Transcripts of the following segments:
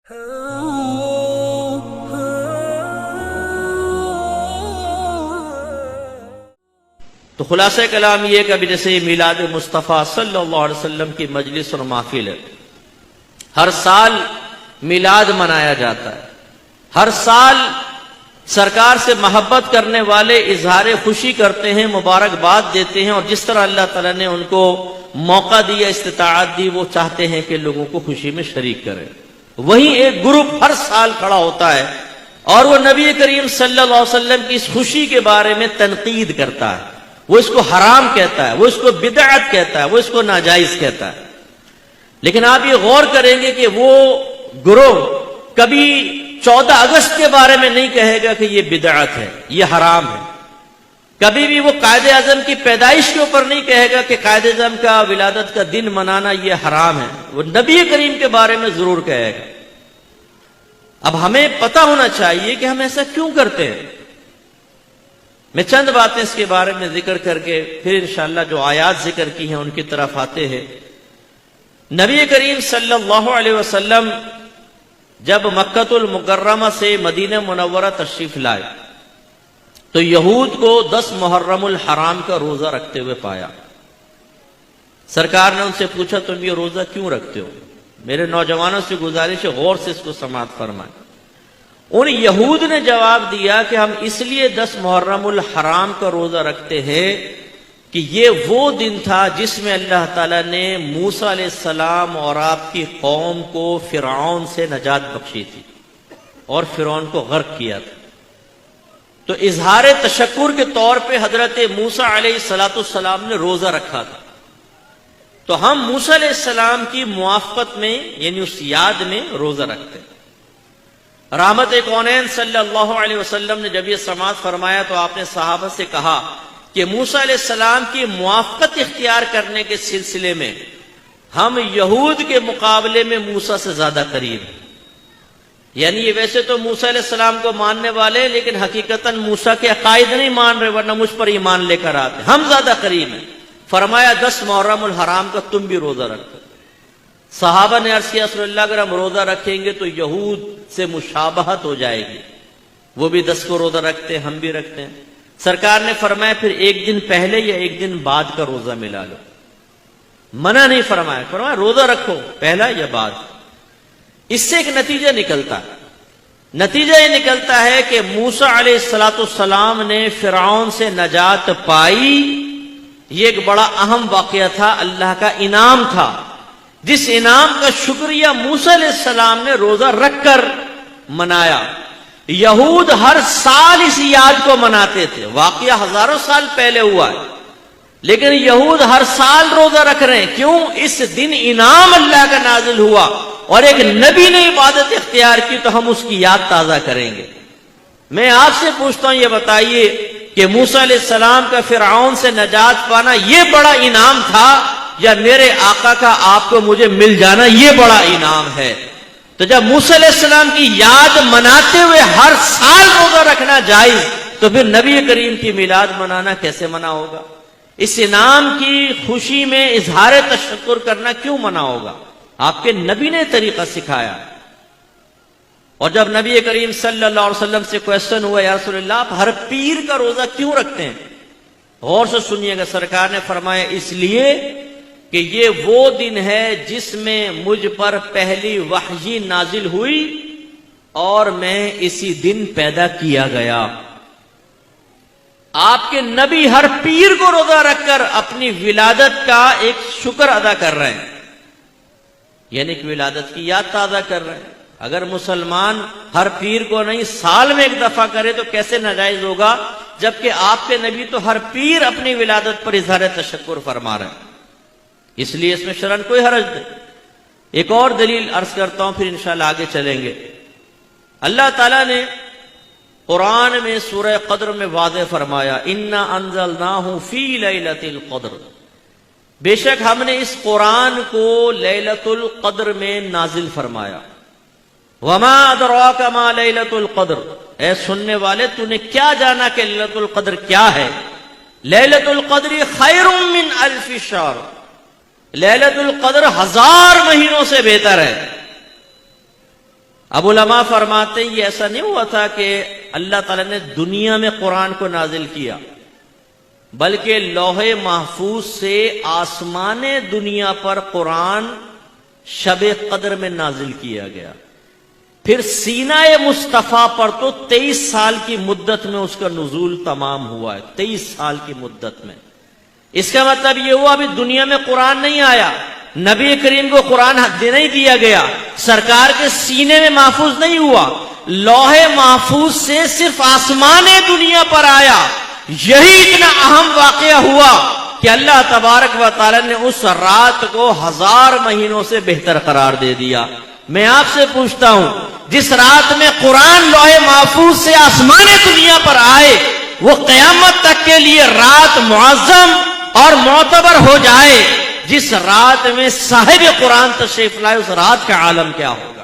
تو خلاصہ کلام یہ کہ ابھی جیسے میلاد مصطفیٰ صلی اللہ علیہ وسلم کی مجلس اور محفل ہے، ہر سال میلاد منایا جاتا ہے، ہر سال سرکار سے محبت کرنے والے اظہار خوشی کرتے ہیں، مبارکباد دیتے ہیں، اور جس طرح اللہ تعالیٰ نے ان کو موقع دیا، استطاعت دی، وہ چاہتے ہیں کہ لوگوں کو خوشی میں شریک کریں۔ وہیں ایک گروپ ہر سال کھڑا ہوتا ہے اور وہ نبی کریم صلی اللہ علیہ وسلم کی اس خوشی کے بارے میں تنقید کرتا ہے، وہ اس کو حرام کہتا ہے، وہ اس کو بدعت کہتا ہے، وہ اس کو ناجائز کہتا ہے۔ لیکن آپ یہ غور کریں گے کہ وہ گروہ کبھی 14 اگست کے بارے میں نہیں کہے گا کہ یہ بدعت ہے، یہ حرام ہے۔ کبھی بھی وہ قائد اعظم کی پیدائش کے اوپر نہیں کہے گا کہ قائد اعظم کا ولادت کا دن منانا یہ حرام ہے، وہ نبی کریم کے بارے میں ضرور کہے گا۔ اب ہمیں پتہ ہونا چاہیے کہ ہم ایسا کیوں کرتے ہیں۔ میں چند باتیں اس کے بارے میں ذکر کر کے پھر انشاءاللہ جو آیات ذکر کی ہیں ان کی طرف آتے ہیں۔ نبی کریم صلی اللہ علیہ وسلم جب مکۃ المکرمہ سے مدینہ منورہ تشریف لائے تو یہود کو 10 محرم الحرام کا روزہ رکھتے ہوئے پایا۔ سرکار نے ان سے پوچھا تم یہ روزہ کیوں رکھتے ہو؟ میرے نوجوانوں سے گزارش ہے غور سے اس کو سماعت فرمائیں۔ ان یہود نے جواب دیا کہ ہم اس لیے 10 محرم الحرام کا روزہ رکھتے ہیں کہ یہ وہ دن تھا جس میں اللہ تعالیٰ نے موسیٰ علیہ السلام اور آپ کی قوم کو فرعون سے نجات بخشی تھی اور فرعون کو غرق کیا تھا۔ تو اظہار تشکر کے طور پہ حضرت موسیٰ علیہ السلام نے روزہ رکھا تھا، تو ہم موسیٰ علیہ السلام کی موافقت میں یعنی اس یاد میں روزہ رکھتے ہیں۔ رحمت کونین صلی اللہ علیہ وسلم نے جب یہ سماعت فرمایا تو آپ نے صحابہ سے کہا کہ موسیٰ علیہ السلام کی موافقت اختیار کرنے کے سلسلے میں ہم یہود کے مقابلے میں موسیٰ سے زیادہ قریب ہیں۔ یعنی یہ ویسے تو موسیٰ علیہ السلام کو ماننے والے لیکن حقیقتاً موسیٰ کے عقائد نہیں مان رہے، ورنہ مجھ پر ایمان لے کر آتے، ہم زیادہ قریب ہیں۔ فرمایا 10 محرم الحرام کا تم بھی روزہ رکھو۔ صحابہ نے عرض کیا رسول اللہ اگر ہم روزہ رکھیں گے تو یہود سے مشابہت ہو جائے گی، وہ بھی 10 کو روزہ رکھتے ہیں، ہم بھی رکھتے ہیں۔ سرکار نے فرمایا پھر ایک دن پہلے یا ایک دن بعد کا روزہ ملا لو، منع نہیں فرمایا، فرمایا روزہ رکھو پہلا یا بعد۔ اس سے ایک نتیجہ نکلتا ہے، نتیجہ یہ نکلتا ہے کہ موسیٰ علیہ السلام نے فرعون سے نجات پائی، یہ ایک بڑا اہم واقعہ تھا، اللہ کا انعام تھا، جس انعام کا شکریہ موسیٰ علیہ السلام نے روزہ رکھ کر منایا۔ یہود ہر سال اس یاد کو مناتے تھے، واقعہ ہزاروں سال پہلے ہوا ہے، لیکن یہود ہر سال روزہ رکھ رہے ہیں، کیوں؟ اس دن انعام اللہ کا نازل ہوا اور ایک نبی نے عبادت اختیار کی تو ہم اس کی یاد تازہ کریں گے۔ میں آپ سے پوچھتا ہوں یہ بتائیے کہ موسیٰ علیہ السلام کا فرعون سے نجات پانا یہ بڑا انعام تھا یا میرے آقا کا آپ کو مجھے مل جانا یہ بڑا انعام ہے؟ تو جب موسیٰ علیہ السلام کی یاد مناتے ہوئے ہر سال روزہ رکھنا جائز تو پھر نبی کریم کی میلاد منانا کیسے منع ہوگا؟ اس انعام کی خوشی میں اظہار تشکر کرنا کیوں منع ہوگا؟ آپ کے نبی نے طریقہ سکھایا۔ اور جب نبی کریم صلی اللہ علیہ وسلم سے کویسچن ہوا یا رسول اللہ آپ ہر پیر کا روزہ کیوں رکھتے ہیں؟ غور سے سنیے گا، سرکار نے فرمایا اس لیے کہ یہ وہ دن ہے جس میں مجھ پر پہلی وحی نازل ہوئی اور میں اسی دن پیدا کیا گیا۔ آپ کے نبی ہر پیر کو روزہ رکھ کر اپنی ولادت کا ایک شکر ادا کر رہے ہیں، یعنی کہ ولادت کی یاد تازہ کر رہے ہیں۔ اگر مسلمان ہر پیر کو نہیں سال میں ایک دفعہ کرے تو کیسے ناجائز ہوگا، جبکہ آپ کے نبی تو ہر پیر اپنی ولادت پر اظہار تشکر فرما رہے ہیں، اس لیے اس میں شرعاً کوئی حرج نہیں۔ ایک اور دلیل عرض کرتا ہوں پھر انشاءاللہ آگے چلیں گے۔ اللہ تعالیٰ نے قرآن میں سورہ قدر میں واضح فرمایا اِنَّا أَنزَلْنَاهُ فِي لَيْلَةِ الْقَدْرِ، بے شک ہم نے اس قرآن کو لیلۃ القدر میں نازل فرمایا۔ وَمَا أَدْرَاكَ مَا لَيْلَةُ الْقَدْرِ، اے سننے والے تو نے کیا جانا کہ لیلۃ القدر کیا ہے؟ لیلۃ القدر خیر من الف شہر، لیلۃ القدر 1000 مہینوں سے بہتر ہے۔ اب علماء فرماتے ہیں یہ ایسا نہیں ہوا تھا کہ اللہ تعالیٰ نے دنیا میں قرآن کو نازل کیا، بلکہ لوح محفوظ سے آسمان دنیا پر قرآن شب قدر میں نازل کیا گیا، پھر سینہ مصطفیٰ پر تو 23 سال کی مدت میں اس کا نزول تمام ہوا ہے، 23 سال کی مدت میں۔ اس کا مطلب یہ ہوا ابھی دنیا میں قرآن نہیں آیا، نبی کریم کو قرآن نہیں دیا گیا، سرکار کے سینے میں محفوظ نہیں ہوا، لوح محفوظ سے صرف آسمان دنیا پر آیا۔ یہی اتنا اہم واقعہ ہوا کہ اللہ تبارک و تعالی نے اس رات کو 1000 مہینوں سے بہتر قرار دے دیا۔ میں آپ سے پوچھتا ہوں، جس رات میں قرآن لوح محفوظ سے آسمان دنیا پر آئے، وہ قیامت تک کے لیے رات معظم اور معتبر ہو جائے، جس رات میں صاحب قرآن تشریف لائے، اس رات کا عالم کیا ہوگا؟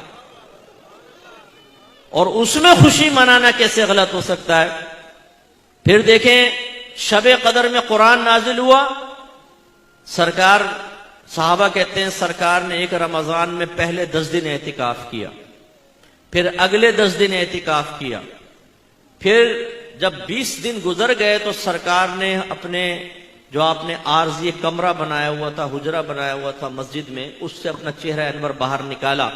اور اس میں خوشی منانا کیسے غلط ہو سکتا ہے؟ پھر دیکھیں، شب قدر میں قرآن نازل ہوا، سرکار، صحابہ کہتے ہیں سرکار نے ایک رمضان میں پہلے 10 دن اعتکاف کیا، پھر اگلے 10 دن اعتکاف کیا، پھر جب 20 دن گزر گئے تو سرکار نے اپنے جو آپ نے عارضی کمرہ بنایا ہوا تھا، حجرہ بنایا ہوا تھا مسجد میں، اس سے اپنا چہرہ انور باہر نکالا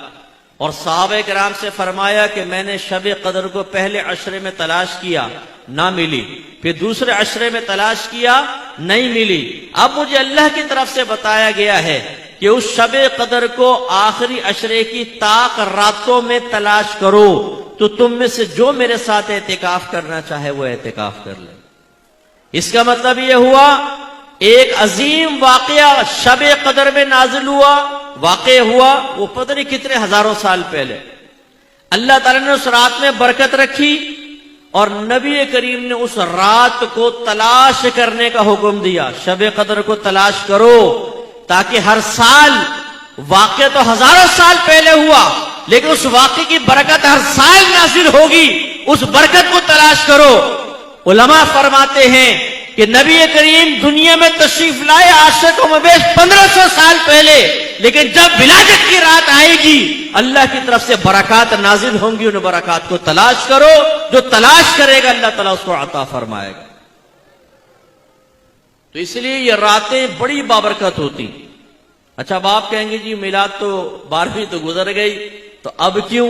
اور صحابہ کرام سے فرمایا کہ میں نے شب قدر کو پہلے عشرے میں تلاش کیا، نہ ملی، پھر دوسرے عشرے میں تلاش کیا، نہیں ملی، اب مجھے اللہ کی طرف سے بتایا گیا ہے کہ اس شب قدر کو آخری عشرے کی طاق راتوں میں تلاش کرو، تو تم میں سے جو میرے ساتھ اعتکاف کرنا چاہے وہ اعتکاف کر لے۔ اس کا مطلب یہ ہوا ایک عظیم واقعہ شب قدر میں نازل ہوا، واقع ہوا، وہ پتہ نہیں کتنے ہزاروں سال پہلے۔ اللہ تعالیٰ نے اس رات میں برکت رکھی اور نبی کریم نے اس رات کو تلاش کرنے کا حکم دیا، شب قدر کو تلاش کرو، تاکہ ہر سال، واقع تو ہزاروں سال پہلے ہوا لیکن اس واقعے کی برکت ہر سال نازل ہوگی، اس برکت کو تلاش کرو۔ علماء فرماتے ہیں کہ نبی کریم دنیا میں تشریف لائے عاشق و مبیش 1500 سال پہلے، لیکن جب ولادت کی رات آئے گی اللہ کی طرف سے برکات نازل ہوں گی، ان برکات کو تلاش کرو، جو تلاش کرے گا اللہ تعالیٰ اس کو عطا فرمائے گا۔ تو اس لیے یہ راتیں بڑی بابرکت ہوتی۔ اچھا، اب آپ کہیں گے جی میلاد تو 12ویں تو گزر گئی، تو اب کیوں؟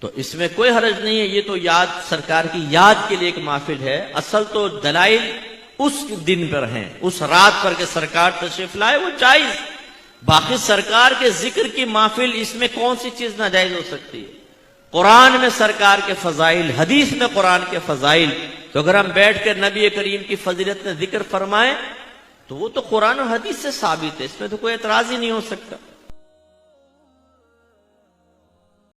تو اس میں کوئی حرج نہیں ہے، یہ تو یاد، سرکار کی یاد کے لیے ایک محفل ہے، اصل تو دلائل اس دن پر ہیں، اس رات پر کہ سرکار تشریف لائے، وہ جائز۔ باقی سرکار کے ذکر کی محفل، اس میں کون سی چیز ناجائز ہو سکتی ہے؟ قرآن میں سرکار کے فضائل، حدیث میں قرآن کے فضائل، تو اگر ہم بیٹھ کر نبی کریم کی فضیلت میں ذکر فرمائیں تو وہ تو قرآن و حدیث سے ثابت ہے، اس میں تو کوئی اعتراض ہی نہیں ہو سکتا۔